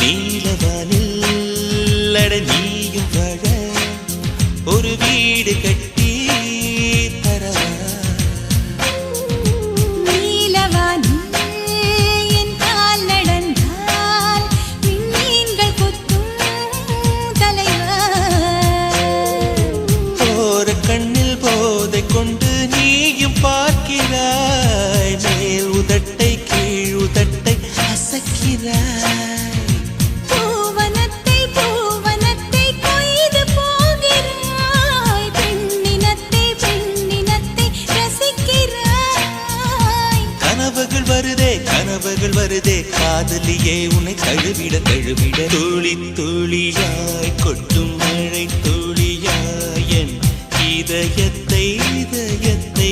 நீலவானில் அட நீயும் வாழ ஒரு வீடு கட்டி தரவா நீலவானில் என் கால் நடந்தால் விண்மீன்கள் கொத்தும் தலைவா போற கண்ணில் போதை கொண்டு நீயும் பார்க்கிறாய் மேல் உதட்டை கீழ் உதட்டை அசைக்கிறாய் பூவனத்தை பூவனத்தை கொய்து போகிறாய் பெண்ணினத்தை பெண்ணினத்தை ரசிக்கிறாய் கனவுகள் வருதே காதலியே உன்னை தழுவிட தழுவிட துளி துளியாய் கொட்டும் மழை துளியாய் என் இதயத்தை இதயத்தை